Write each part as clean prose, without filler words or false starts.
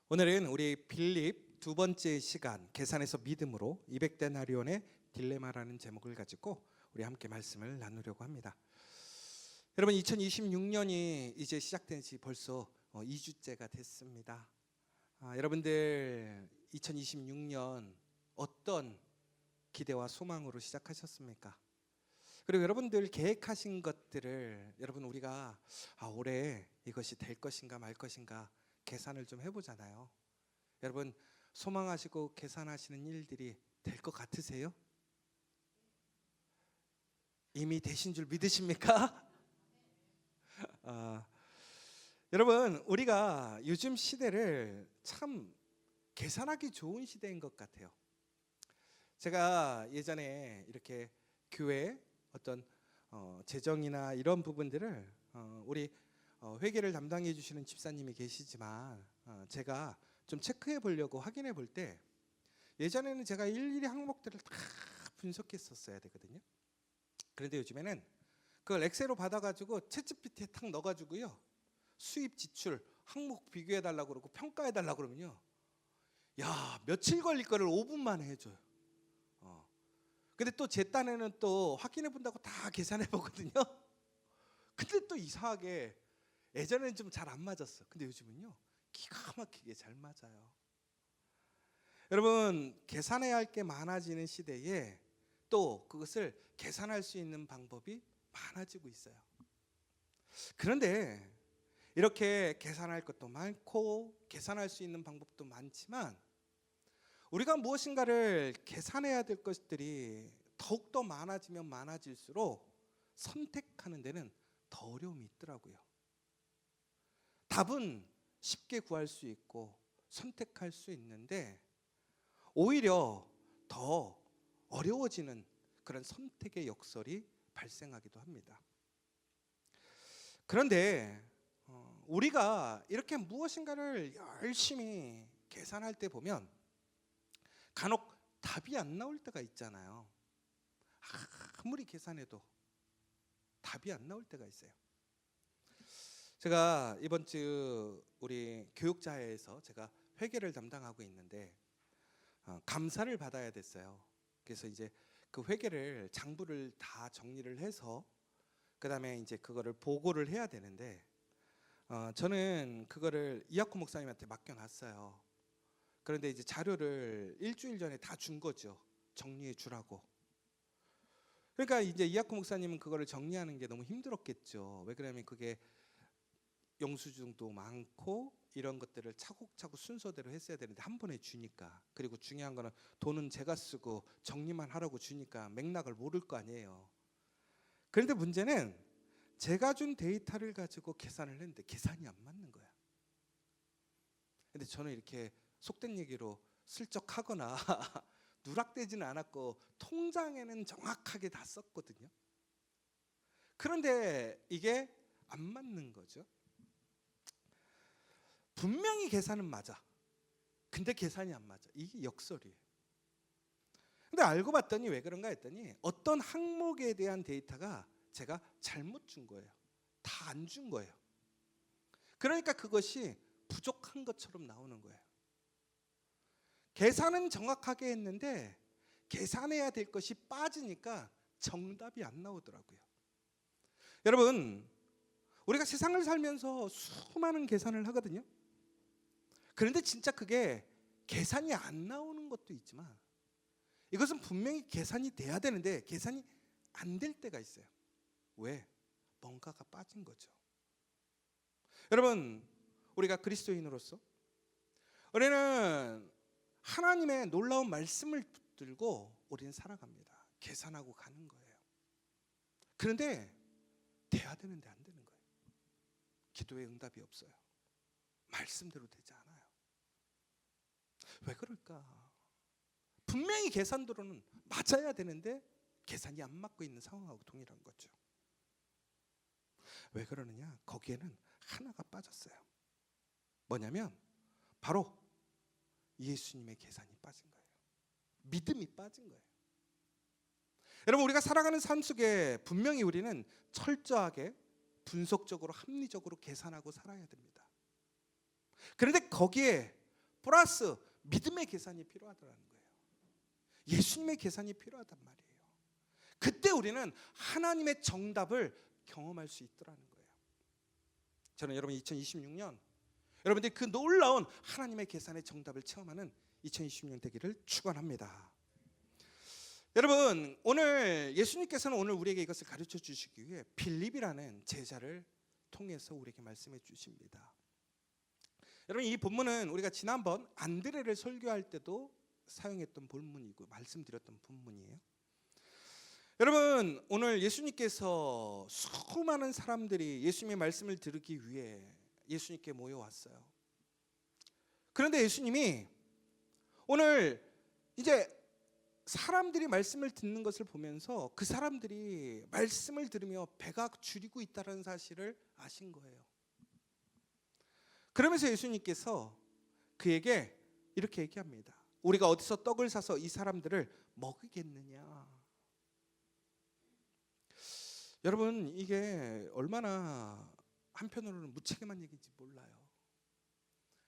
오늘은 우리 빌립 두 번째 시간 계산에서 믿음으로 200데나리온의 딜레마라는 제목을 가지고 우리 함께 말씀을 나누려고 합니다. 여러분 2026년이 이제 시작된 지 벌써 2주째가 됐습니다. 여러분들 2026년 어떤 기대와 소망으로 시작하셨습니까? 그리고 여러분들 계획하신 것들을 여러분 우리가 올해 이것이 될 것인가 말 것인가 계산을 좀 해보잖아요. 여러분 소망하시고 계산하시는 일들이 될 것 같으세요? 이미 되신 줄 믿으십니까? 여러분 우리가 요즘 시대를 참 계산하기 좋은 시대인 것 같아요. 제가 예전에 이렇게 교회 어떤 재정이나 이런 부분들을 우리 회계를 담당해 주시는 집사님이 계시지만 제가 좀 체크해 보려고 확인해 볼 때 예전에는 제가 일일이 항목들을 다 분석했었어야 되거든요. 그런데 요즘에는 그걸 엑셀로 받아가지고 챗GPT에 탁 넣어가지고요 수입 지출 항목 비교해 달라고 그러고 평가해 달라고 그러면요 야 며칠 걸릴 거를 5분 만에 해줘요. 근데 또 제 딴에는 또 확인해 본다고 다 계산해 보거든요. 근데 또 이상하게 예전에는 좀 잘 안 맞았어. 근데 요즘은요 기가 막히게 잘 맞아요. 여러분 계산해야 할 게 많아지는 시대에 또 그것을 계산할 수 있는 방법이 많아지고 있어요. 그런데 이렇게 계산할 것도 많고 계산할 수 있는 방법도 많지만 우리가 무엇인가를 계산해야 될 것들이 더욱더 많아지면 많아질수록 선택하는 데는 더 어려움이 있더라고요. 답은 쉽게 구할 수 있고 선택할 수 있는데 오히려 더 어려워지는 그런 선택의 역설이 발생하기도 합니다. 그런데 우리가 이렇게 무엇인가를 열심히 계산할 때 보면 간혹 답이 안 나올 때가 있잖아요. 아무리 계산해도 답이 안 나올 때가 있어요. 제가 이번 주 우리 교육자회에서 제가 회계를 담당하고 있는데 감사를 받아야 됐어요. 그래서 이제 그 회계를 장부를 다 정리를 해서 그다음에 이제 그거를 보고를 해야 되는데 저는 그거를 이학호 목사님한테 맡겨놨어요. 그런데 이제 자료를 일주일 전에 다 준 거죠. 정리해 주라고. 그러니까 이제 이학호 목사님은 그거를 정리하는 게 너무 힘들었겠죠. 왜 그러냐면 그게 영수증도 많고 이런 것들을 차곡차곡 순서대로 했어야 되는데 한 번에 주니까, 그리고 중요한 거는 돈은 제가 쓰고 정리만 하라고 주니까 맥락을 모를 거 아니에요. 그런데 문제는 제가 준 데이터를 가지고 계산을 했는데 계산이 안 맞는 거야. 근데 저는 이렇게 속된 얘기로 슬쩍 하거나 누락되지는 않았고 통장에는 정확하게 다 썼거든요. 그런데 이게 안 맞는 거죠. 분명히 계산은 맞아. 근데 계산이 안 맞아. 이게 역설이에요. 근데 알고 봤더니 왜 그런가 했더니 어떤 항목에 대한 데이터가 제가 잘못 준 거예요. 다 안 준 거예요. 그러니까 그것이 부족한 것처럼 나오는 거예요. 계산은 정확하게 했는데 계산해야 될 것이 빠지니까 정답이 안 나오더라고요. 여러분 우리가 세상을 살면서 수많은 계산을 하거든요. 그런데 진짜 그게 계산이 안 나오는 것도 있지만 이것은 분명히 계산이 돼야 되는데 계산이 안 될 때가 있어요. 왜? 뭔가가 빠진 거죠. 여러분 우리가 그리스도인으로서 우리는 하나님의 놀라운 말씀을 붙들고 우리는 살아갑니다. 계산하고 가는 거예요. 그런데 돼야 되는데 안 되는 거예요. 기도에 응답이 없어요. 말씀대로 되지 않아요. 왜 그럴까? 분명히 계산대로는 맞아야 되는데 계산이 안 맞고 있는 상황하고 동일한 거죠. 왜 그러느냐? 거기에는 하나가 빠졌어요. 뭐냐면 바로 예수님의 계산이 빠진 거예요. 믿음이 빠진 거예요. 여러분 우리가 살아가는 삶 속에 분명히 우리는 철저하게 분석적으로 합리적으로 계산하고 살아야 됩니다. 그런데 거기에 플러스 믿음의 계산이 필요하다는 거예요. 예수님의 계산이 필요하단 말이에요. 그때 우리는 하나님의 정답을 경험할 수 있더라는 거예요. 저는 여러분 2026년 여러분들이 그 놀라운 하나님의 계산의 정답을 체험하는 2026년 되기를 축원합니다. 여러분, 오늘 예수님께서는 오늘 우리에게 이것을 가르쳐 주시기 위해 빌립이라는 제자를 통해서 우리에게 말씀해 주십니다. 여러분, 이 본문은 우리가 지난번 안드레를 설교할 때도 사용했던 본문이고 말씀드렸던 본문이에요. 여러분, 오늘 예수님께서 수많은 사람들이 예수님의 말씀을 들으기 위해 예수님께 모여왔어요. 그런데 예수님이 오늘 이제 사람들이 말씀을 듣는 것을 보면서 그 사람들이 말씀을 들으며 배가 줄이고 있다는 사실을 아신 거예요. 그러면서 예수님께서 그에게 이렇게 얘기합니다. 우리가 어디서 떡을 사서 이 사람들을 먹이겠느냐. 여러분, 이게 얼마나 한편으로는 무책임한 얘기인지 몰라요.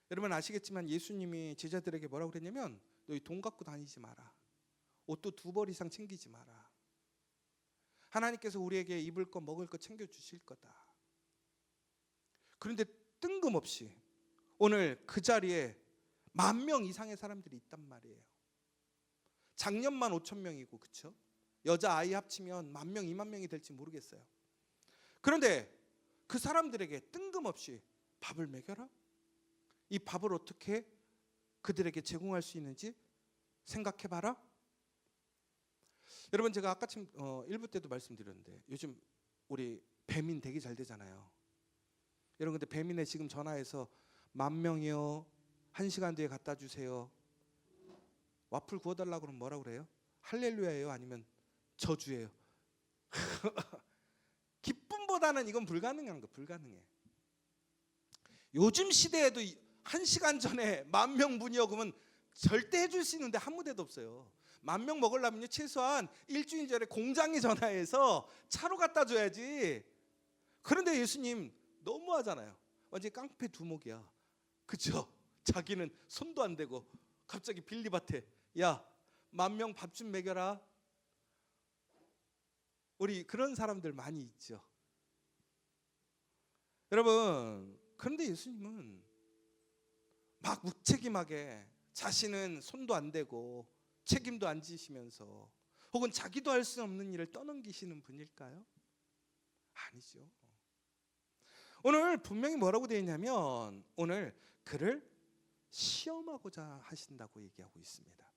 여러분 아시겠지만 예수님이 제자들에게 뭐라고 그랬냐면 너희 돈 갖고 다니지 마라. 옷도 2벌 이상 챙기지 마라. 하나님께서 우리에게 입을 것 먹을 것 챙겨주실 거다. 그런데 뜬금없이 오늘 그 자리에 10,000명 이상의 사람들이 있단 말이에요. 작년만 5,000명이고 그렇죠? 여자 아이 합치면 10,000명, 20,000명이 될지 모르겠어요. 그런데 그 사람들에게 뜬금없이 밥을 먹여라? 이 밥을 어떻게 그들에게 제공할 수 있는지 생각해봐라. 여러분 제가 아까 1부 때도 말씀드렸는데 요즘 우리 배민 되게 잘 되잖아요. 여러분 근데 배민에 지금 전화해서 10,000명이요 1시간 뒤에 갖다 주세요. 와플 구워달라고 그러면 뭐라고 그래요? 할렐루야예요? 아니면 저주예요? 기쁨보다는 이건 불가능한 거, 불가능해. 요즘 시대에도 1시간 전에 10,000명 분이요 그러면 절대 해줄 수 있는데 한 무대도 없어요. 10,000명 먹으려면요 최소한 일주일 전에 공장에 전화해서 차로 갖다 줘야지. 그런데 예수님 너무하잖아요. 완전히 깡패 두목이야. 그쵸? 자기는 손도 안 대고 갑자기 빌립한테 야 10,000명 밥 좀 먹여라. 우리 그런 사람들 많이 있죠. 여러분 그런데 예수님은 막 무책임하게 자신은 손도 안 대고 책임도 안 지시면서 혹은 자기도 할 수 없는 일을 떠넘기시는 분일까요? 아니죠. 오늘 분명히 뭐라고 되어 있냐면 오늘 그를 시험하고자 하신다고 얘기하고 있습니다.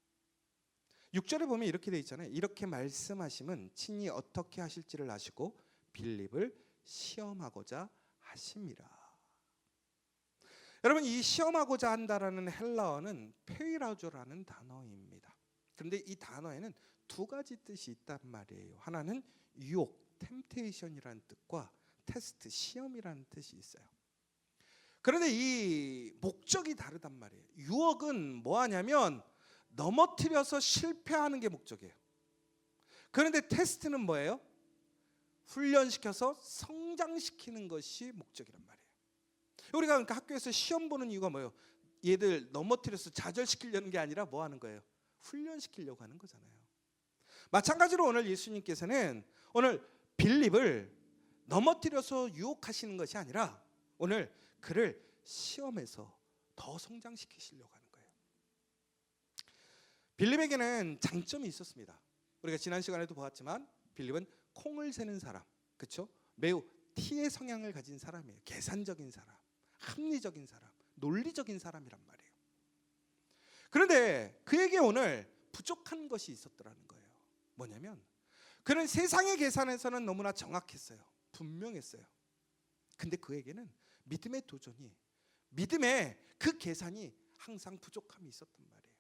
6절에 보면 이렇게 되어 있잖아요. 이렇게 말씀하심은 친히 어떻게 하실지를 아시고 빌립을 시험하고자 하심이라. 여러분 이 시험하고자 한다라는 헬라어는 페이라조라는 단어입니다. 그런데 이 단어에는 2가지 뜻이 있단 말이에요. 하나는 유혹, 템테이션이라는 뜻과 테스트, 시험이라는 뜻이 있어요. 그런데 이 목적이 다르단 말이에요. 유혹은 뭐 하냐면 넘어뜨려서 실패하는 게 목적이에요. 그런데 테스트는 뭐예요? 훈련시켜서 성장시키는 것이 목적이란 말이에요. 우리가 그러니까 학교에서 시험 보는 이유가 뭐예요? 얘들 넘어뜨려서 좌절시키려는 게 아니라 뭐 하는 거예요? 훈련시키려고 하는 거잖아요. 마찬가지로 오늘 예수님께서는 오늘 빌립을 넘어뜨려서 유혹하시는 것이 아니라 오늘 그를 시험해서 더 성장시키시려고 하는 거예요. 빌립에게는 장점이 있었습니다. 우리가 지난 시간에도 보았지만 빌립은 콩을 세는 사람, 그렇죠? 매우 T의 성향을 가진 사람이에요. 계산적인 사람, 합리적인 사람, 논리적인 사람이란 말이에요. 그런데 그에게 오늘 부족한 것이 있었더라는 거예요. 뭐냐면 그는 세상의 계산에서는 너무나 정확했어요. 분명했어요. 근데 그에게는 믿음의 도전이, 믿음의 그 계산이 항상 부족함이 있었단 말이에요.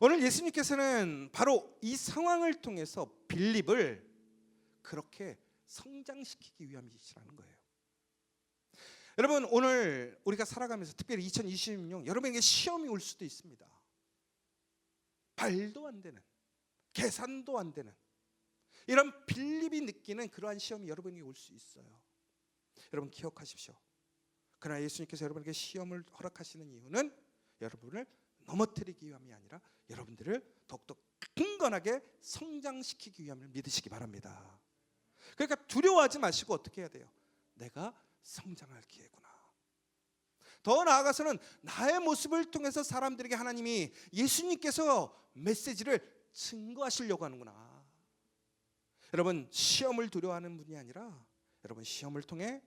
오늘 예수님께서는 바로 이 상황을 통해서 빌립을 그렇게 성장시키기 위함이시라는 거예요. 여러분 오늘 우리가 살아가면서 특별히 2026년 여러분에게 시험이 올 수도 있습니다. 말도 안 되는, 계산도 안 되는 이런 빌립이 느끼는 그러한 시험이 여러분에게 올 수 있어요. 여러분 기억하십시오. 그러나 예수님께서 여러분에게 시험을 허락하시는 이유는 여러분을 넘어뜨리기 위함이 아니라 여러분들을 더욱더 강건하게 성장시키기 위함을 믿으시기 바랍니다. 그러니까 두려워하지 마시고 어떻게 해야 돼요? 내가 성장할 기회구나. 더 나아가서는 나의 모습을 통해서 사람들에게 하나님이 예수님께서 메시지를 증거하시려고 하는구나. 여러분, 시험을 두려워하는 분이 아니라 여러분, 시험을 통해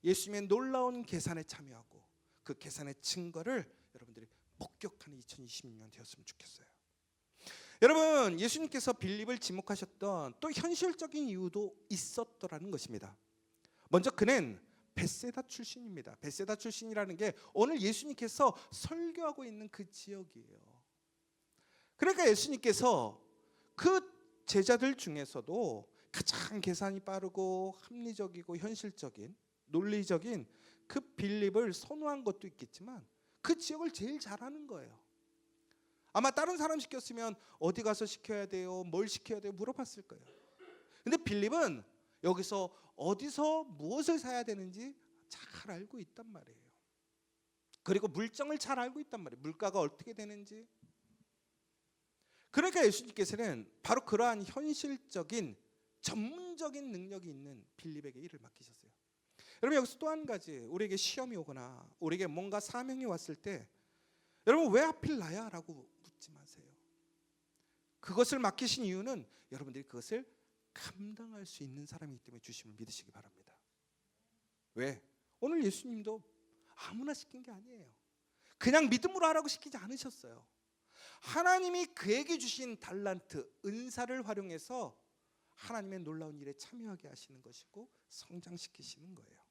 예수님의 놀라운 계산에 참여하고 그 계산의 증거를 여러분들이 목격하는 2026년 되었으면 좋겠어요. 여러분, 예수님께서 빌립을 지목하셨던 또 현실적인 이유도 있었더라는 것입니다. 먼저 그는 벳세다 출신입니다. 벳세다 출신이라는 게 오늘 예수님께서 설교하고 있는 그 지역이에요. 그러니까 예수님께서 그 제자들 중에서도 가장 계산이 빠르고 합리적이고 현실적인 논리적인 그 빌립을 선호한 것도 있겠지만 그 지역을 제일 잘하는 거예요. 아마 다른 사람 시켰으면 어디 가서 시켜야 돼요? 뭘 시켜야 돼요? 물어봤을 거예요. 근데 빌립은 여기서 어디서 무엇을 사야 되는지 잘 알고 있단 말이에요. 그리고 물정을 잘 알고 있단 말이에요. 물가가 어떻게 되는지. 그러니까 예수님께서는 바로 그러한 현실적인 전문적인 능력이 있는 빌립에게 일을 맡기셨어요. 여러분, 여기서 또 한 가지, 우리에게 시험이 오거나 우리에게 뭔가 사명이 왔을 때 여러분, 왜 하필 나야? 라고 묻지 마세요. 그것을 맡기신 이유는 여러분들이 그것을 감당할 수 있는 사람이기 때문에 주심을 믿으시기 바랍니다. 왜? 오늘 예수님도 아무나 시킨 게 아니에요. 그냥 믿음으로 하라고 시키지 않으셨어요. 하나님이 그에게 주신 달란트, 은사를 활용해서 하나님의 놀라운 일에 참여하게 하시는 것이고 성장시키시는 거예요.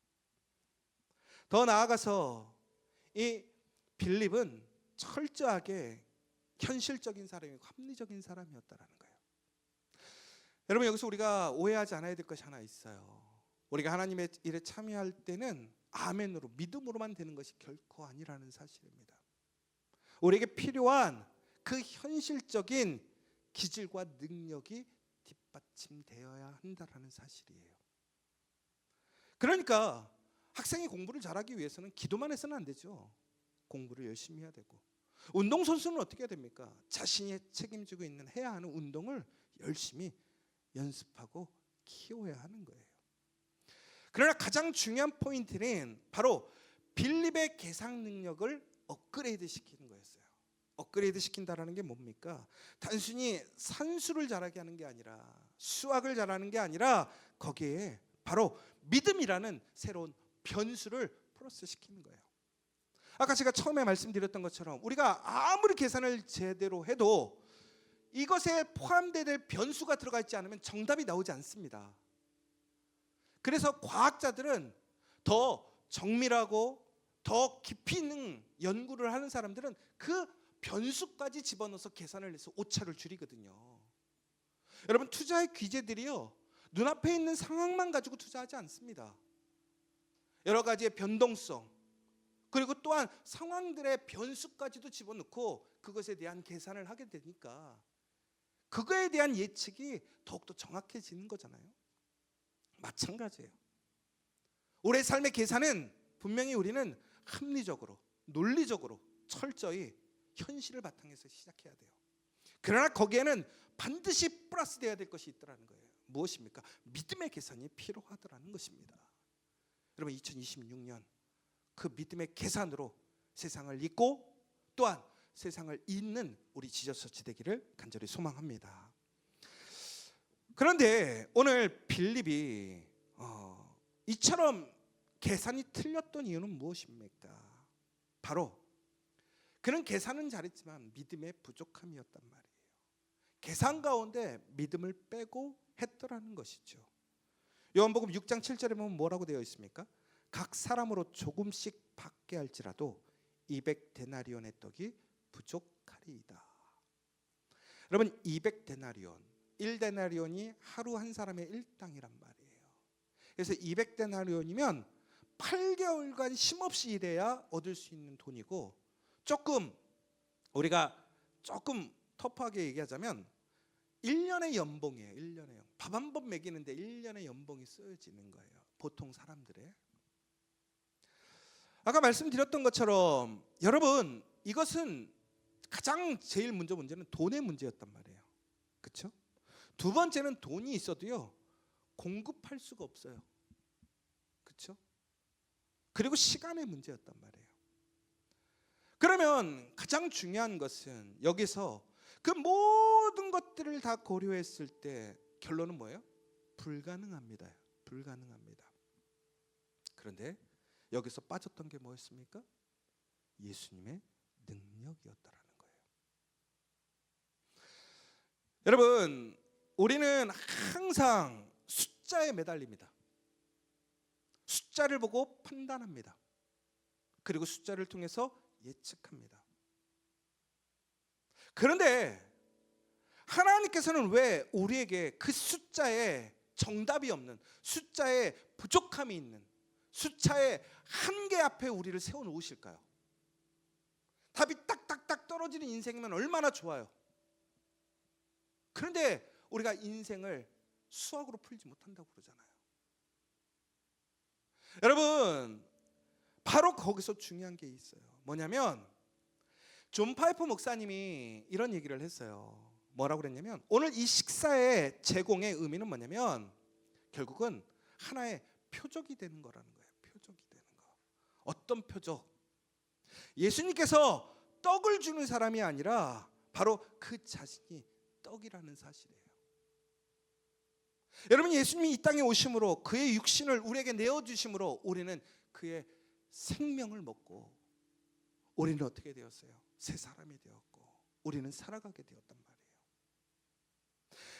더 나아가서 이 빌립은 철저하게 현실적인 사람이고 합리적인 사람이었다라는 거예요. 여러분, 여기서 우리가 오해하지 않아야 될 것이 하나 있어요. 우리가 하나님의 일에 참여할 때는 아멘으로 믿음으로만 되는 것이 결코 아니라는 사실입니다. 우리에게 필요한 그 현실적인 기질과 능력이 뒷받침되어야 한다라는 사실이에요. 그러니까 학생이 공부를 잘하기 위해서는 기도만 해서는 안 되죠. 공부를 열심히 해야 되고, 운동선수는 어떻게 해야 됩니까? 자신이 책임지고 있는 해야 하는 운동을 열심히 연습하고 키워야 하는 거예요. 그러나 가장 중요한 포인트는 바로 빌립의 계산 능력을 업그레이드 시키는 거였어요. 업그레이드 시킨다라는 게 뭡니까? 단순히 산수를 잘하게 하는 게 아니라, 수학을 잘하는 게 아니라 거기에 바로 믿음이라는 새로운 변수를 플러스 시키는 거예요. 아까 제가 처음에 말씀드렸던 것처럼 우리가 아무리 계산을 제대로 해도 이것에 포함될 변수가 들어가 있지 않으면 정답이 나오지 않습니다. 그래서 과학자들은 더 정밀하고 더 깊이 있는 연구를 하는 사람들은 그 변수까지 집어넣어서 계산을 해서 오차를 줄이거든요. 여러분, 투자의 귀재들이요, 눈앞에 있는 상황만 가지고 투자하지 않습니다. 여러 가지의 변동성, 그리고 또한 상황들의 변수까지도 집어넣고 그것에 대한 계산을 하게 되니까 그거에 대한 예측이 더욱더 정확해지는 거잖아요. 마찬가지예요. 우리의 삶의 계산은 분명히 우리는 합리적으로, 논리적으로, 철저히 현실을 바탕에서 시작해야 돼요. 그러나 거기에는 반드시 플러스 돼야 될 것이 있더라는 거예요. 무엇입니까? 믿음의 계산이 필요하더라는 것입니다. 여러분, 2026년 그 믿음의 계산으로 세상을 잇고 또한 세상을 잇는 우리 지저처치 되기를 간절히 소망합니다. 그런데 오늘 빌립이 이처럼 계산이 틀렸던 이유는 무엇입니까? 바로 그는 계산은 잘했지만 믿음의 부족함이었단 말이에요. 계산 가운데 믿음을 빼고 했더라는 것이죠. 요한복음 6장 7절에 보면 뭐라고 되어 있습니까? 각 사람으로 조금씩 받게 할지라도 200데나리온의 떡이 부족하리이다. 여러분, 200데나리온, 1데나리온이 하루 한 사람의 일당이란 말이에요. 그래서 200데나리온이면 8개월간 쉼없이 일해야 얻을 수 있는 돈이고, 우리가 조금 터프하게 얘기하자면 1년의 연봉이에요. 1년의 연봉. 밥 한 번 먹이는데 1년의 연봉이 쓰여지는 거예요. 보통 사람들의. 아까 말씀드렸던 것처럼 여러분, 이것은 가장 제일 문제는 돈의 문제였단 말이에요. 그렇죠? 두 번째는 돈이 있어도요 공급할 수가 없어요. 그렇죠? 그리고 시간의 문제였단 말이에요. 그러면 가장 중요한 것은 여기서 그 모든 것들을 다 고려했을 때 결론은 뭐예요? 불가능합니다. 불가능합니다. 그런데 여기서 빠졌던 게 뭐였습니까? 예수님의 능력이었다라는 거예요. 여러분, 우리는 항상 숫자에 매달립니다. 숫자를 보고 판단합니다. 그리고 숫자를 통해서 예측합니다. 그런데 하나님께서는 왜 우리에게 그 숫자에 정답이 없는, 숫자에 부족함이 있는, 숫자의 한계 앞에 우리를 세워놓으실까요? 답이 딱딱딱 떨어지는 인생이면 얼마나 좋아요. 그런데 우리가 인생을 수학으로 풀지 못한다고 그러잖아요. 여러분, 바로 거기서 중요한 게 있어요. 뭐냐면 존 파이퍼 목사님이 이런 얘기를 했어요. 뭐라고 그랬냐면, 오늘 이 식사의 제공의 의미는 뭐냐면 결국은 하나의 표적이 되는 거라는 거예요. 표적이 되는 거. 어떤 표적? 예수님께서 떡을 주는 사람이 아니라 바로 그 자신이 떡이라는 사실이에요. 여러분, 예수님이 이 땅에 오심으로 그의 육신을 우리에게 내어주심으로 우리는 그의 생명을 먹고 우리는 어떻게 되었어요? 새 사람이 되었고 우리는 살아가게 되었단 말이에요.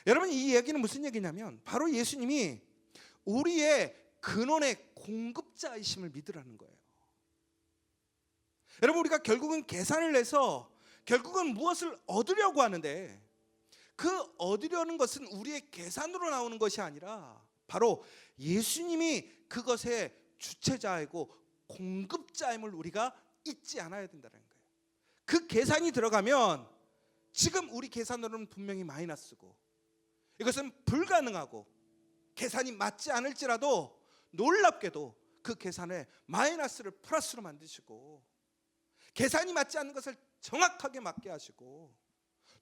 여러분, 이 얘기는 무슨 얘기냐면 바로 예수님이 우리의 근원의 공급자이심을 믿으라는 거예요. 여러분, 우리가 결국은 계산을 해서 결국은 무엇을 얻으려고 하는데 그 얻으려는 것은 우리의 계산으로 나오는 것이 아니라 바로 예수님이 그것의 주체자이고 공급자임을 우리가 잊지 않아야 된다는 거예요. 그 계산이 들어가면 지금 우리 계산으로는 분명히 마이너스고 이것은 불가능하고 계산이 맞지 않을지라도 놀랍게도 그 계산에 마이너스를 플러스로 만드시고 계산이 맞지 않는 것을 정확하게 맞게 하시고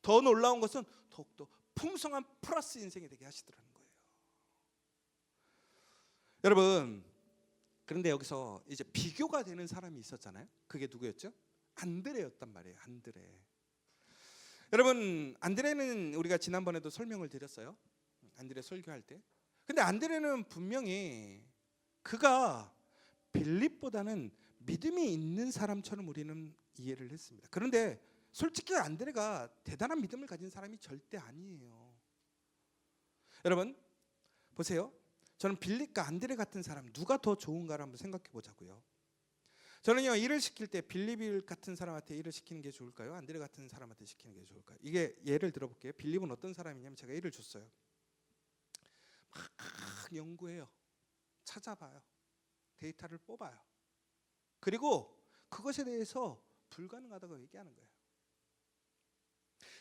더 놀라운 것은 더욱더 풍성한 플러스 인생이 되게 하시더라는 거예요. 여러분, 그런데 여기서 이제 비교가 되는 사람이 있었잖아요. 그게 누구였죠? 안드레였단 말이에요. 안드레. 여러분, 안드레는 우리가 지난번에도 설명을 드렸어요. 안드레 설교할 때. 근데 안드레는 분명히 그가 빌립보다는 믿음이 있는 사람처럼 우리는 이해를 했습니다. 그런데 솔직히 안드레가 대단한 믿음을 가진 사람이 절대 아니에요. 여러분 보세요. 저는 빌립과 안드레 같은 사람 누가 더 좋은가를 한번 생각해 보자고요. 저는요, 일을 시킬 때 빌립 같은 사람한테 일을 시키는 게 좋을까요? 안드레 같은 사람한테 시키는 게 좋을까요? 이게 예를 들어볼게요. 빌립은 어떤 사람이냐면 제가 일을 줬어요. 막 연구해요. 찾아봐요. 데이터를 뽑아요. 그리고 그것에 대해서 불가능하다고 얘기하는 거예요.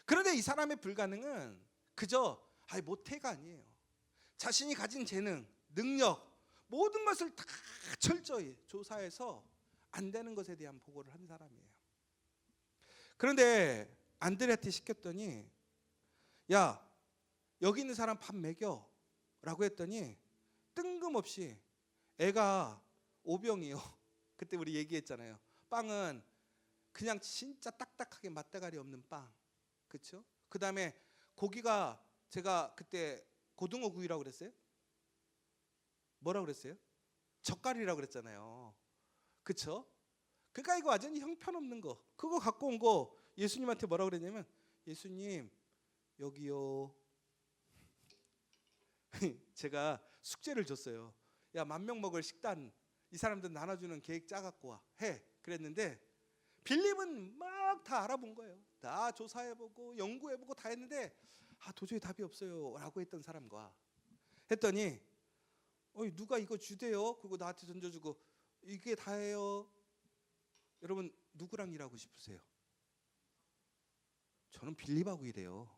그런데 이 사람의 불가능은 그저 못해가 아니에요. 자신이 가진 재능, 능력 모든 것을 다 철저히 조사해서 안 되는 것에 대한 보고를 한 사람이에요. 그런데 안드레한테 시켰더니 야, 여기 있는 사람 밥 먹여 라고 했더니 뜬금없이 애가 오병이요. 그때 우리 얘기했잖아요. 빵은 그냥 진짜 딱딱하게 맛대가리 없는 빵, 그렇죠? 그 다음에 고기가 제가 그때 고등어 구이라고 그랬어요? 뭐라고 그랬어요? 젓갈이라고 그랬잖아요. 그렇죠? 그러니까 이거 완전히 형편없는 거, 그거 갖고 온 거 예수님한테 뭐라고 그랬냐면 예수님 여기요. 제가 숙제를 줬어요. 야, 10,000명 먹을 식단 이 사람들 나눠주는 계획 짜갖고 와 해. 그랬는데 빌립은 막 다 알아본 거예요. 다 조사해보고 연구해보고 다 했는데 도저히 답이 없어요 라고 했던 사람과 했더니 누가 이거 주대요? 그리고 나한테 던져주고 이게 다예요. 여러분 누구랑 일하고 싶으세요? 저는 빌립하고 일해요.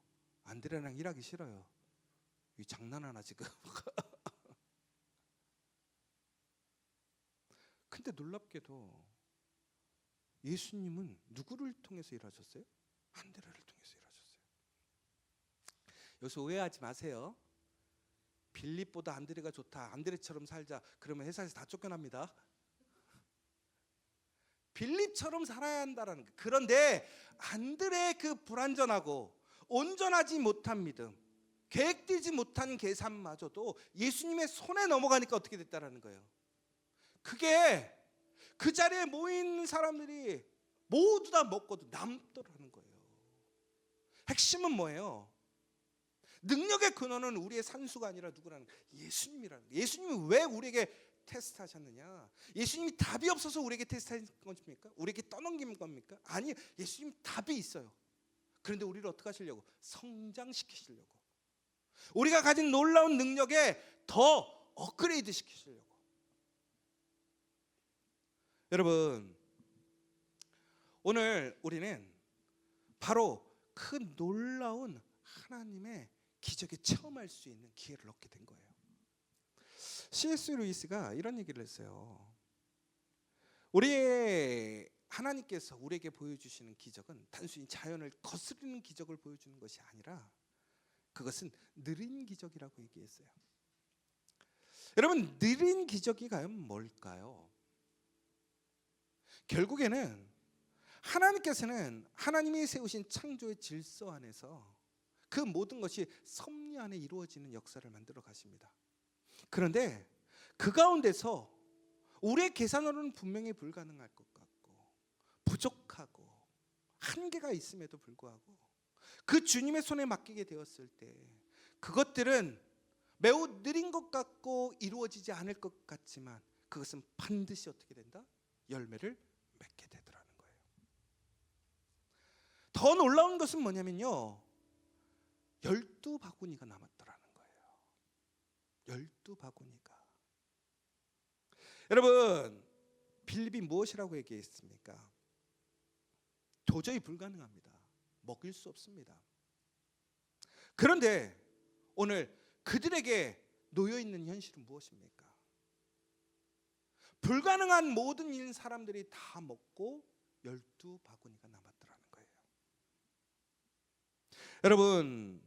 안드레랑 일하기 싫어요. 이 장난하나 지금. 근데 놀랍게도 예수님은 누구를 통해서 일하셨어요? 안드레를 통해서 일하셨어요. 여기서 오해하지 마세요. 빌립보다 안드레가 좋다, 안드레처럼 살자, 그러면 회사에서 다 쫓겨납니다. 빌립처럼 살아야 한다라는 거예요. 그런데 안드레의 그 불완전하고 온전하지 못한 믿음, 계획되지 못한 계산마저도 예수님의 손에 넘어가니까 어떻게 됐다라는 거예요. 그게 그 자리에 모인 사람들이 모두 다 먹고도 남더라는 거예요. 핵심은 뭐예요? 능력의 근원은 우리의 산수가 아니라 누구라는 거예요? 예수님이라는 거예요. 예수님이 왜 우리에게 테스트하셨느냐? 예수님이 답이 없어서 우리에게 테스트하신 겁니까? 우리에게 떠넘긴 겁니까? 아니, 예수님 답이 있어요. 그런데 우리를 어떻게 하시려고? 성장시키시려고, 우리가 가진 놀라운 능력에 더 업그레이드 시키시려고. 여러분, 오늘 우리는 바로 그 놀라운 하나님의 기적에 체험할 수 있는 기회를 얻게 된 거예요. C.S. 루이스가 이런 얘기를 했어요. 우리의 하나님께서 우리에게 보여주시는 기적은 단순히 자연을 거스르는 기적을 보여주는 것이 아니라 그것은 느린 기적이라고 얘기했어요. 여러분, 느린 기적이 과연 뭘까요? 결국에는 하나님께서는 하나님이 세우신 창조의 질서 안에서 그 모든 것이 섭리 안에 이루어지는 역사를 만들어 가십니다. 그런데 그 가운데서 우리의 계산으로는 분명히 불가능할 것 같고 부족하고 한계가 있음에도 불구하고 그 주님의 손에 맡기게 되었을 때 그것들은 매우 느린 것 같고 이루어지지 않을 것 같지만 그것은 반드시 어떻게 된다? 열매를 맺게 되더라는 거예요. 더 놀라운 것은 뭐냐면요, 12바구니가 남았더라는 거예요. 12바구니가. 여러분, 빌립이 무엇이라고 얘기했습니까? 도저히 불가능합니다. 먹일 수 없습니다. 그런데 오늘 그들에게 놓여있는 현실은 무엇입니까? 불가능한 모든 일 사람들이 다 먹고 12바구니가 남았더라는 거예요. 여러분,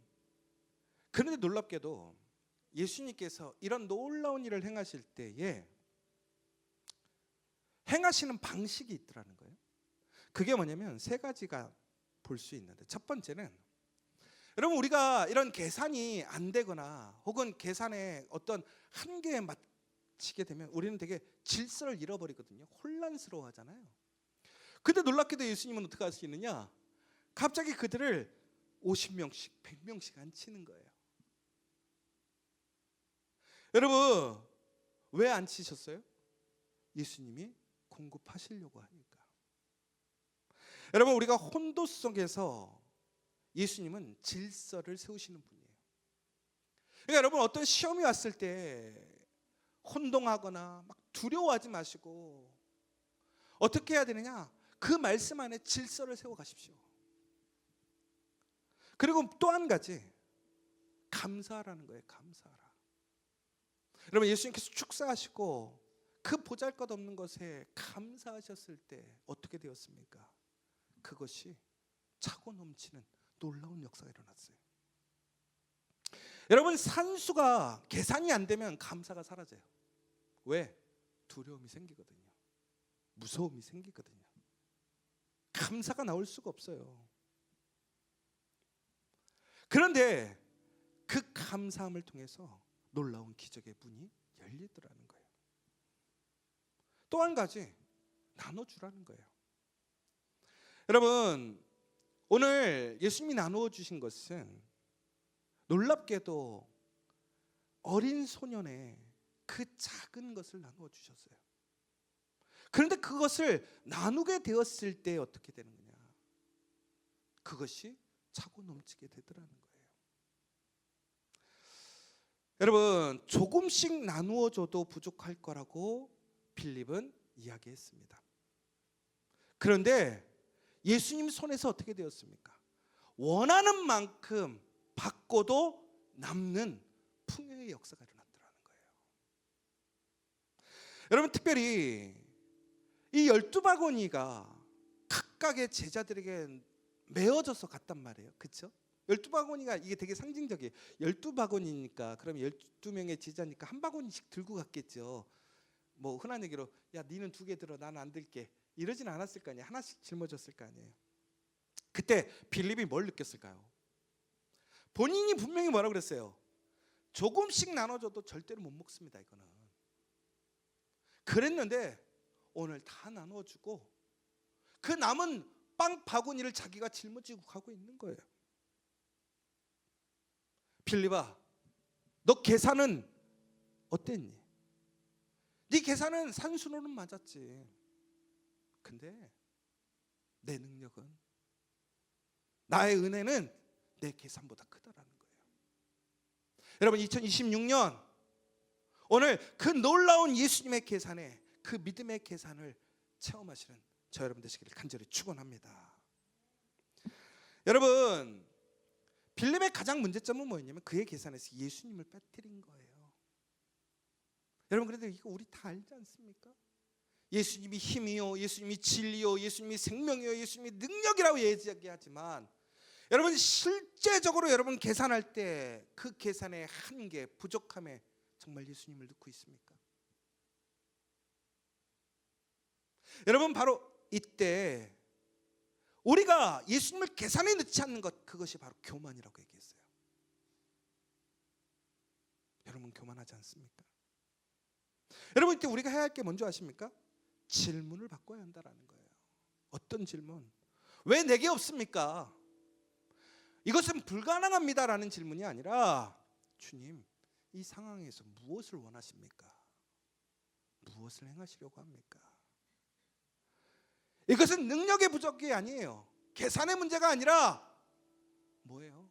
그런데 놀랍게도 예수님께서 이런 놀라운 일을 행하실 때에 행하시는 방식이 있더라는 거예요. 그게 뭐냐면 세 가지가 볼 수 있는데, 첫 번째는 여러분, 우리가 이런 계산이 안 되거나 혹은 계산에 어떤 한계에 맞추게 되면 우리는 되게 질서를 잃어버리거든요. 혼란스러워하잖아요. 근데 놀랍게도 예수님은 어떻게 하시느냐, 갑자기 그들을 50명씩 100명씩 앉히는 거예요. 여러분, 왜 앉히셨어요? 예수님이 공급하시려고 하니까. 여러분, 우리가 혼돈 속에서 예수님은 질서를 세우시는 분이에요. 그러니까 여러분, 어떤 시험이 왔을 때 혼동하거나 막 두려워하지 마시고 어떻게 해야 되느냐, 그 말씀 안에 질서를 세워 가십시오. 그리고 또 한 가지, 감사하라는 거예요. 감사하라. 여러분, 예수님께서 축사하시고 그 보잘것없는 것에 감사하셨을 때 어떻게 되었습니까? 그것이 차고 넘치는 놀라운 역사가 일어났어요. 여러분, 산수가 계산이 안 되면 감사가 사라져요. 왜? 두려움이 생기거든요. 무서움이 생기거든요. 감사가 나올 수가 없어요. 그런데 그 감사함을 통해서 놀라운 기적의 문이 열리더라는 거예요. 또 한 가지, 나눠주라는 거예요. 여러분, 오늘 예수님이 나누어 주신 것은 놀랍게도 어린 소년의 그 작은 것을 나누어 주셨어요. 그런데 그것을 나누게 되었을 때 어떻게 되는 거냐, 그것이 차고 넘치게 되더라는 거예요. 여러분, 조금씩 나누어 줘도 부족할 거라고 빌립은 이야기했습니다. 그런데 예수님 손에서 어떻게 되었습니까? 원하는 만큼 받고도 남는 풍요의 역사가 일어났더라는 거예요. 여러분, 특별히 이 12바구니가 각각의 제자들에게 메어져서 갔단 말이에요. 그렇죠? 12바구니가 이게 되게 상징적이에요. 12바구니니까 그럼 12명의 제자니까 한 바구니씩 들고 갔겠죠. 뭐 흔한 얘기로 야 니는 2개 들어 나는 안 들게 이러진 않았을 거 아니에요. 하나씩 짊어졌을 거 아니에요. 그때 빌립이 뭘 느꼈을까요? 본인이 분명히 뭐라고 그랬어요? 조금씩 나눠줘도 절대로 못 먹습니다. 이거는. 그랬는데 오늘 다 나눠주고 그 남은 빵 바구니를 자기가 짊어지고 가고 있는 거예요. 빌립아, 너 계산은 어땠니? 네 계산은 산수로는 맞았지. 근데 내 능력은, 나의 은혜는 내 계산보다 크다라는 거예요. 여러분 2026년 오늘 그 놀라운 예수님의 계산에, 그 믿음의 계산을 체험하시는 저 여러분 되시기를 간절히 축원합니다. 여러분 빌립의 가장 문제점은 뭐였냐면 그의 계산에서 예수님을 빼뜨린 거예요. 여러분 그런데 이거 우리 다 알지 않습니까? 예수님이 힘이요, 예수님이 진리요, 예수님이 생명이요, 예수님이 능력이라고 얘기하지만 여러분 실제적으로 여러분 계산할 때 그 계산의 한계, 부족함에 정말 예수님을 넣고 있습니까? 여러분 바로 이때 우리가 예수님을 계산에 넣지 않는 것, 그것이 바로 교만이라고 얘기했어요. 여러분 교만하지 않습니까? 여러분 이때 우리가 해야 할 게 뭔지 아십니까? 질문을 바꿔야 한다라는 거예요. 어떤 질문? 왜 내게 없습니까? 이것은 불가능합니다라는 질문이 아니라 주님 이 상황에서 무엇을 원하십니까? 무엇을 행하시려고 합니까? 이것은 능력의 부족이 아니에요. 계산의 문제가 아니라 뭐예요?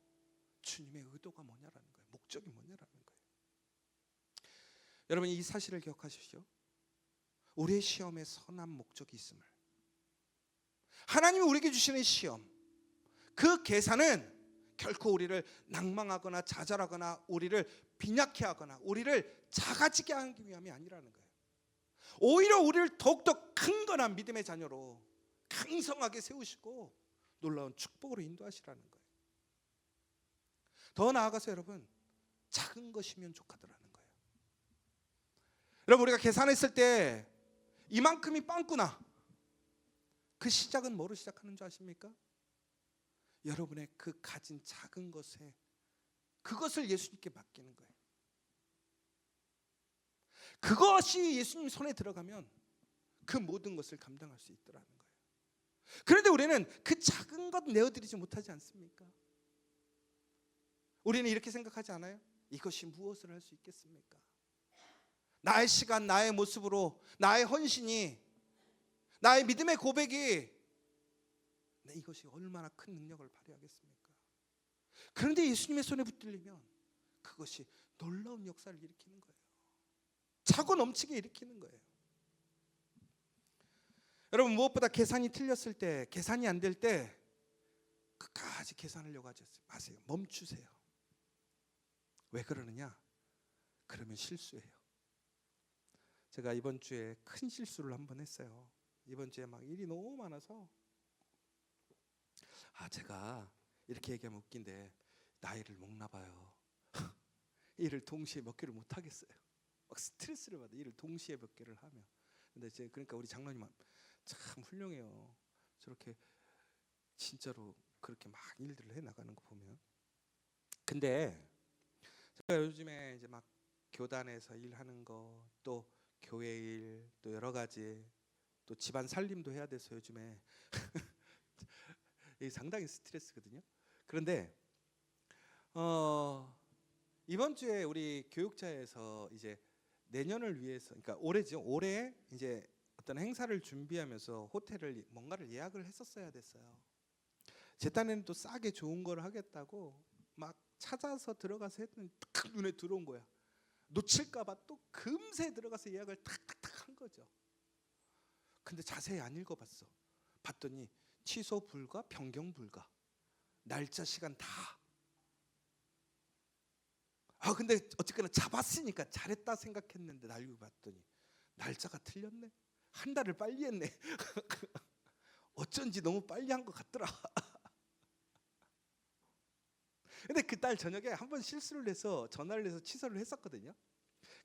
주님의 의도가 뭐냐라는 거예요. 목적이 뭐냐라는 거예요. 여러분 이 사실을 기억하십시오. 우리의 시험에 선한 목적이 있음을, 하나님이 우리에게 주시는 시험, 그 계산은 결코 우리를 낭망하거나 좌절하거나 우리를 빈약해 하거나 우리를 작아지게 하기 위함이 아니라는 거예요. 오히려 우리를 더욱더 큰건한 믿음의 자녀로 강성하게 세우시고 놀라운 축복으로 인도하시라는 거예요. 더 나아가서 여러분 작은 것이면 족하더라는 거예요. 여러분 우리가 계산했을 때 이만큼이 빵꾸나, 그 시작은 뭐로 시작하는 줄 아십니까? 여러분의 그 가진 작은 것에 그것을 예수님께 맡기는 거예요. 그것이 예수님 손에 들어가면 그 모든 것을 감당할 수 있더라는 거예요. 그런데 우리는 그 작은 것 내어드리지 못하지 않습니까? 우리는 이렇게 생각하지 않아요? 이것이 무엇을 할 수 있겠습니까? 나의 시간, 나의 모습으로, 나의 헌신이, 나의 믿음의 고백이 이것이 얼마나 큰 능력을 발휘하겠습니까? 그런데 예수님의 손에 붙들리면 그것이 놀라운 역사를 일으키는 거예요. 차고 넘치게 일으키는 거예요. 여러분 무엇보다 계산이 틀렸을 때, 계산이 안 될 때 끝까지 계산하려고 하지 마세요. 멈추세요. 왜 그러느냐? 그러면 실수해요. 제가 이번 주에 큰 실수를 한번 했어요. 이번 주에 막 일이 너무 많아서 제가 이렇게 얘기하면 웃긴데 나이를 먹나 봐요. 일을 동시에 몇 개를 못 하겠어요. 막 스트레스를 받아. 일을 동시에 몇 개를 하면. 근데 이제 그러니까 우리 장로님 참 훌륭해요. 저렇게 진짜로 그렇게 막 일들을 해 나가는 거 보면. 근데 제가 요즘에 이제 막 교단에서 일하는 거, 또 교회 일, 또 여러 가지, 또 집안 살림도 해야 돼서 요즘에 이게 상당히 스트레스거든요. 그런데 이번 주에 우리 교육자에서 이제 내년을 위해서, 그러니까 올해죠. 올해 이제 어떤 행사를 준비하면서 호텔을 뭔가를 예약을 했었어야 됐어요. 제 딴에는 또 싸게 좋은 걸 하겠다고 막 찾아서 들어가서 했더니 딱 눈에 들어온 거야. 놓칠까봐 또 금세 들어가서 예약을 탁탁탁 한 거죠. 근데 자세히 안 읽어봤어. 봤더니 취소 불가, 변경 불가, 날짜 시간 다. 근데 어쨌거나 잡았으니까 잘했다 생각했는데 날고 봤더니 날짜가 틀렸네. 한 달을 빨리 했네. 어쩐지 너무 빨리 한 것 같더라. 근데 그날 저녁에 한 번 실수를 해서 전화를 해서 취소를 했었거든요.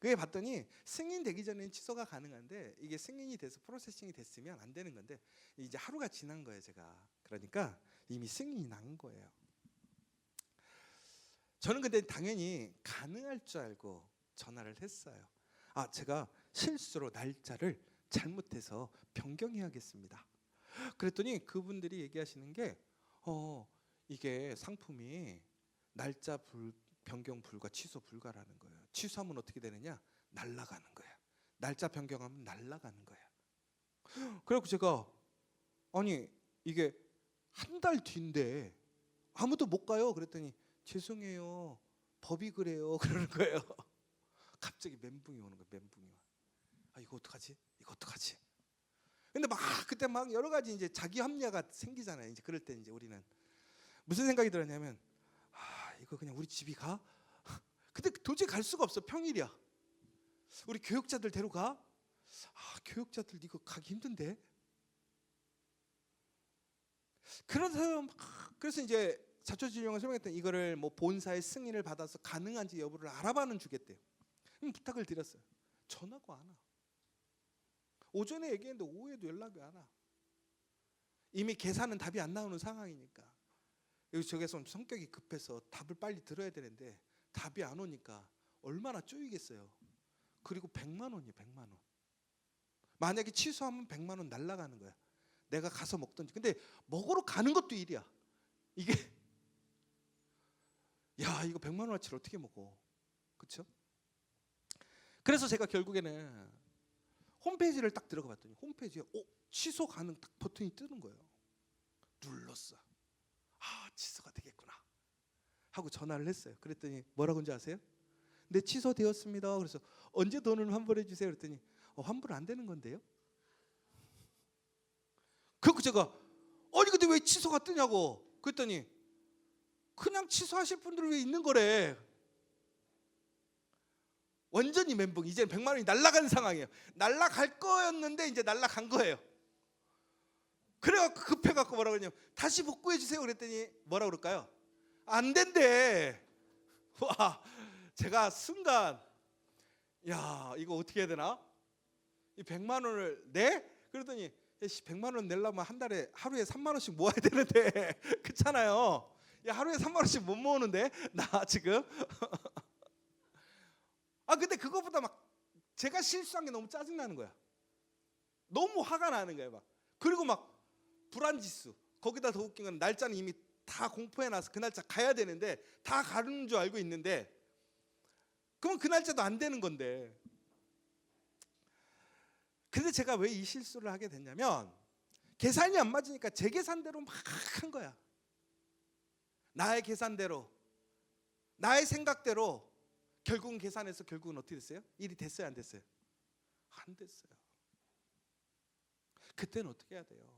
그게 봤더니 승인 되기 전에는 취소가 가능한데 이게 승인이 돼서 프로세싱이 됐으면 안 되는 건데 이제 하루가 지난 거예요, 제가. 그러니까 이미 승인이 난 거예요. 저는 근데 당연히 가능할 줄 알고 전화를 했어요. 제가 실수로 날짜를 잘못해서 변경해야겠습니다. 그랬더니 그분들이 얘기하시는 게 이게 상품이 날짜 변경 불가, 취소 불가라는 거예요. 취소하면 어떻게 되느냐? 날아가는 거예요. 날짜 변경하면 날아가는 거예요. 그래서 제가 아니 이게 한 달 뒤인데 아무도 못 가요. 그랬더니 죄송해요. 법이 그래요. 그러는 거예요. 갑자기 멘붕이 오는 거예요. 멘붕이. 이거 어떡하지? 이거 어떡하지? 근데 막 그때 막 여러 가지 이제 자기 합리화가 생기잖아요. 이제 그럴 때 이제 우리는 무슨 생각이 들었냐면 이거 그냥 우리 집이 가? 근데 도저히 갈 수가 없어. 평일이야. 우리 교육자들 데려가? 교육자들 이거 가기 힘든데. 그래서 이제 자초지종을 설명했던 이거를 뭐 본사의 승인을 받아서 가능한지 여부를 알아봐는 주겠대요. 그럼 부탁을 드렸어요. 전화가 안 와. 오전에 얘기했는데 오후에도 연락이 안 와. 이미 계산은 답이 안 나오는 상황이니까. 여기 저기서 성격이 급해서 답을 빨리 들어야 되는데 답이 안 오니까 얼마나 쪼이겠어요. 그리고 100만 원이에요. 100만 원. 만약에 취소하면 100만 원 날라가는 거야. 내가 가서 먹든지. 근데 먹으러 가는 것도 일이야. 이게 이거 100만 원어치를 어떻게 먹어? 그렇죠? 그래서 제가 결국에는 홈페이지를 딱 들어가 봤더니 홈페이지에 취소 가능 딱 버튼이 뜨는 거예요. 눌렀어. 취소가 되겠구나 하고 전화를 했어요. 그랬더니 뭐라고 하는지 아세요? 네, 취소되었습니다. 그래서 언제 돈을 환불해 주세요. 그랬더니 환불 안 되는 건데요. 그래서 제가 근데 왜 취소가 뜨냐고. 그랬더니 그냥 취소하실 분들은 왜 있는 거래. 완전히 멘붕. 이제 100만 원이 날아가는 상황이에요. 날아갈 거였는데 이제 날아간 거예요. 그래갖고 급해갖고 뭐라고 그러냐면 다시 복구해 주세요. 그랬더니 뭐라고 그럴까요? 안 된대. 와, 제가 순간 이거 어떻게 해야 되나? 이 100만 원을 내? 그랬더니 100만 원 내려면 한 달에 하루에 3만 원씩 모아야 되는데 그렇잖아요. 하루에 3만 원씩 못 모으는데 나 지금 근데 그거보다 막 제가 실수한 게 너무 짜증나는 거야. 너무 화가 나는 거야. 막. 그리고 막 불안지수. 거기다 더 웃긴 건 날짜는 이미 다 공포해놔서 그 날짜 가야 되는데 다 가는 줄 알고 있는데 그러면 그 날짜도 안 되는 건데. 근데 제가 왜 이 실수를 하게 됐냐면 계산이 안 맞으니까 제 계산대로 막 한 거야. 나의 계산대로, 나의 생각대로. 결국은 계산해서 결국은 어떻게 됐어요? 일이 됐어요, 안 됐어요? 안 됐어요. 그때는 어떻게 해야 돼요?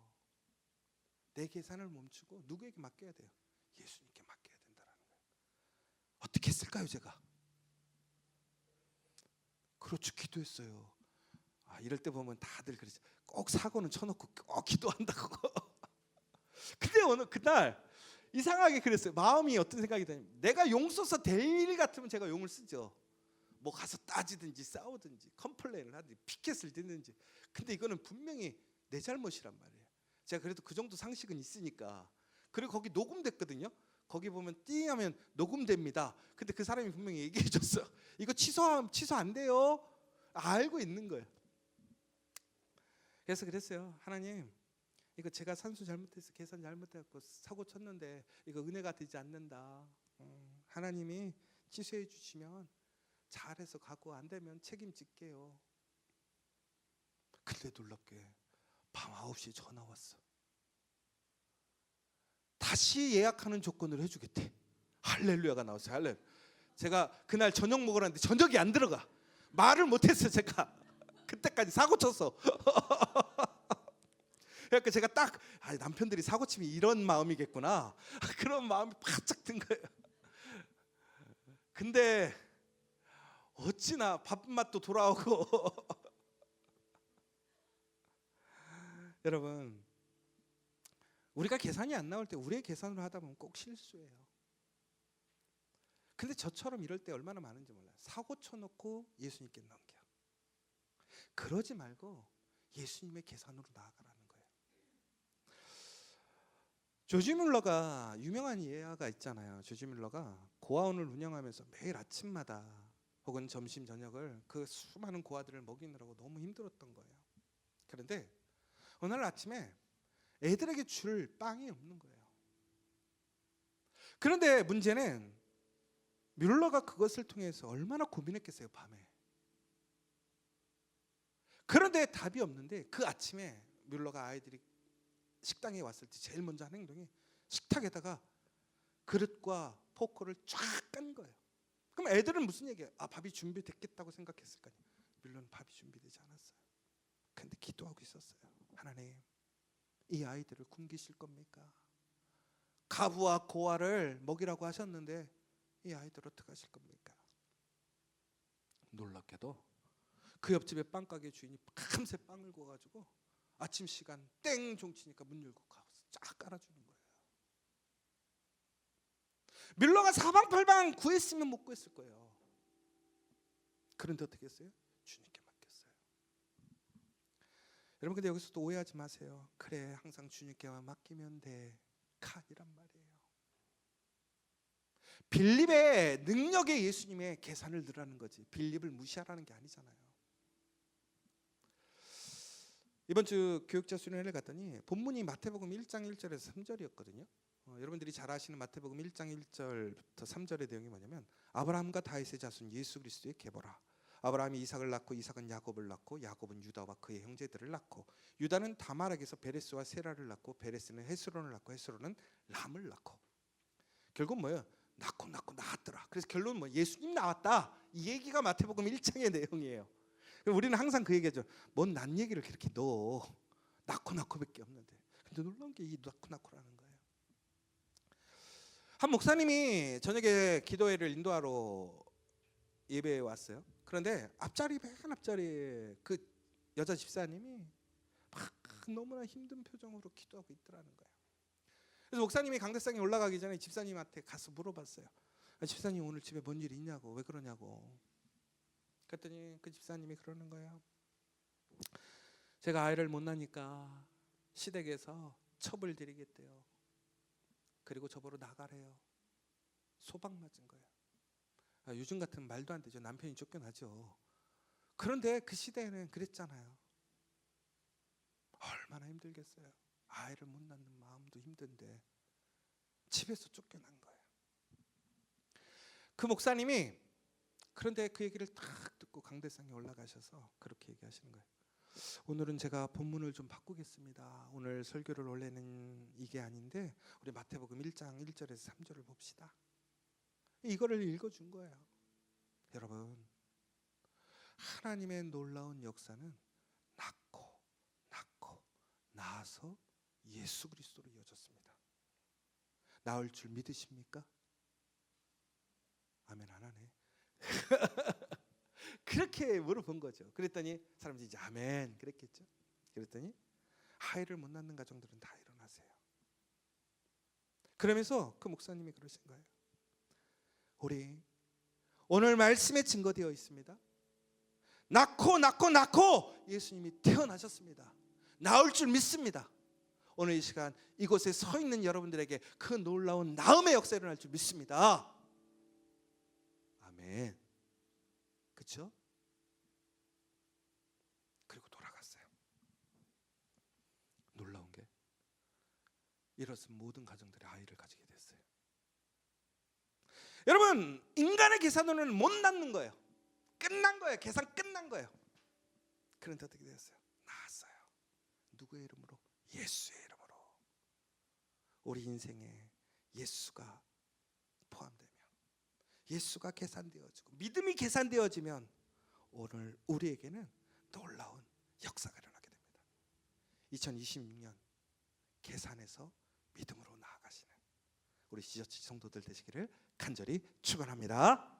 내 계산을 멈추고 누구에게 맡겨야 돼요? 예수님께 맡겨야 된다는 거예요. 어떻게 했을까요, 제가? 그렇죠, 기도했어요. 이럴 때 보면 다들 그러죠. 꼭 사고는 쳐놓고 꼭 기도한다고. 근데 어느 그날 이상하게 그랬어요. 마음이 어떤 생각이 드냐면 내가 용 써서 될 일 같으면 제가 용을 쓰죠. 뭐 가서 따지든지 싸우든지 컴플레인을 하든지 피켓을 듣는지. 근데 이거는 분명히 내 잘못이란 말이에요. 제가 그래도 그 정도 상식은 있으니까. 그리고 거기 녹음됐거든요. 거기 보면 띵 하면 녹음됩니다. 근데 그 사람이 분명히 얘기해 줬어. 이거 취소 안 돼요. 알고 있는 거예요. 그래서 그랬어요. 하나님, 이거 제가 산수 잘못해서 계산 잘못해서 사고 쳤는데 이거 은혜가 되지 않는다. 하나님이 취소해 주시면 잘해서 가고 안 되면 책임질게요. 근데 놀랍게 밤 9시에 전화 왔어. 다시 예약하는 조건을 해주겠대. 할렐루야가 나왔어요. 할렐루야. 제가 그날 저녁 먹으러 왔는데 저녁이 안 들어가. 말을 못했어요. 제가 그때까지 사고 쳤어. 그러니까 제가 딱 남편들이 사고 치면 이런 마음이겠구나. 그런 마음이 바짝 든 거예요. 근데 어찌나 밥맛도 돌아오고 여러분, 우리가 계산이 안 나올 때 우리의 계산으로 하다 보면 꼭 실수해요. 근데 저처럼 이럴 때 얼마나 많은지 몰라요. 사고 쳐놓고 예수님께 넘겨. 그러지 말고 예수님의 계산으로 나아가라는 거예요. 조지 뮬러가 유명한 예화가 있잖아요. 조지 뮬러가 고아원을 운영하면서 매일 아침마다 혹은 점심 저녁을 그 수많은 고아들을 먹이느라고 너무 힘들었던 거예요. 그런데 어느 날 아침에 애들에게 줄 빵이 없는 거예요. 그런데 문제는 뮬러가 그것을 통해서 얼마나 고민했겠어요, 밤에. 그런데 답이 없는데 그 아침에 뮬러가 아이들이 식당에 왔을 때 제일 먼저 한 행동이 식탁에다가 그릇과 포크를 쫙 깐 거예요. 그럼 애들은 무슨 얘기예요? 아, 밥이 준비됐겠다고 생각했을 거아니에요. 뮬러는 밥이 준비되지 않았어요. 근데 기도하고 있었어요. 하나님, 이 아이들을 굶기실 겁니까? 가부와 고아를 먹이라고 하셨는데 이 아이들 어떻게 하실 겁니까? 놀랍게도 그 옆집의 빵가게 주인이 밤새 빵을 구워가지고 아침 시간 땡 종치니까 문 열고 가서 쫙 깔아주는 거예요. 뮬러가 사방팔방 구했으면 못 구했을 거예요. 그런데 어떻게 했어요? 주님께 맡겼어요. 여러분, 근데 여기서도 오해하지 마세요. 그래, 항상 주님께만 맡기면 돼. 아니란 말이에요. 빌립의 능력에 예수님의 계산을 넣으라는 거지, 빌립을 무시하라는 게 아니잖아요. 이번 주 교육자 수련회를 갔더니 본문이 마태복음 1장 1절에서 3절이었거든요. 여러분들이 잘 아시는 마태복음 1장 1절부터 3절의 내용이 뭐냐면, 아브라함과 다윗의 자손 예수 그리스도의 계보라. 아브라함이 이삭을 낳고 이삭은 야곱을 낳고 야곱은 유다와 그의 형제들을 낳고 유다는 다말에게서 베레스와 세라를 낳고 베레스는 헤스론을 낳고 헤스론은 람을 낳고. 결국 뭐예요? 낳고 낳았더라. 그래서 결론은 뭐 예수님 나왔다, 이 얘기가 마태복음 1장의 내용이에요. 우리는 항상 그 얘기하죠. 뭔 난 얘기를 그렇게 넣어. 낳고밖에 없는데. 근데 놀라운 게 이 낳고라는 거예요. 한 목사님이 저녁에 기도회를 인도하러 예배에 왔어요. 그런데 맨 앞자리에 그 여자 집사님이 막 너무나 힘든 표정으로 기도하고 있더라는 거예요. 그래서 목사님이 강대상에 올라가기 전에 집사님한테 가서 물어봤어요. 집사님, 오늘 집에 뭔 일 있냐고, 왜 그러냐고. 그랬더니 그 집사님이 그러는 거예요. 제가 아이를 못 낳으니까 시댁에서 첩을 드리겠대요. 그리고 저보러 나가래요. 소방 맞은 거예요. 요즘 같은 말도 안 되죠. 남편이 쫓겨나죠. 그런데 그 시대에는 그랬잖아요. 얼마나 힘들겠어요. 아이를 못 낳는 마음도 힘든데 집에서 쫓겨난 거예요. 그 목사님이 그런데 그 얘기를 딱 듣고 강대상에 올라가셔서 그렇게 얘기하시는 거예요. 오늘은 제가 본문을 좀 바꾸겠습니다. 오늘 설교를 원래는 이게 아닌데 우리 마태복음 1장 1절에서 3절을 봅시다. 이거를 읽어준 거예요. 여러분, 하나님의 놀라운 역사는 낳아서 예수 그리스도로 이어졌습니다. 나을 줄 믿으십니까? 아멘 안 하네. 그렇게 물어본 거죠. 그랬더니 사람들이 이제 아멘 그랬겠죠. 그랬더니 아이를 못 낳는 가정들은 다 일어나세요. 그러면서 그 목사님이 그러신 거예요. 우리 오늘 말씀에 증거되어 있습니다. 낳고 예수님이 태어나셨습니다. 나올 줄 믿습니다. 오늘 이 시간 이곳에 서 있는 여러분들에게 그 놀라운 나음의 역사가 일어날 줄 믿습니다. 아멘. 그렇죠? 그리고 돌아갔어요. 놀라운 게 이렇은 모든 가정들이 아이를 가지게 됐어요. 여러분, 인간의 계산으로는 못 낳는 거예요. 끝난 거예요. 계산 끝난 거예요. 그런데 어떻게 되었어요? 나았어요. 누구의 이름으로? 예수의 이름으로. 우리 인생에 예수가 포함되면, 예수가 계산되어지고 믿음이 계산되어지면 오늘 우리에게는 놀라운 역사가 일어나게 됩니다. 2026년 계산에서 믿음으로 나아가시는 우리 지저치 성도들 되시기를 간절히 축원합니다.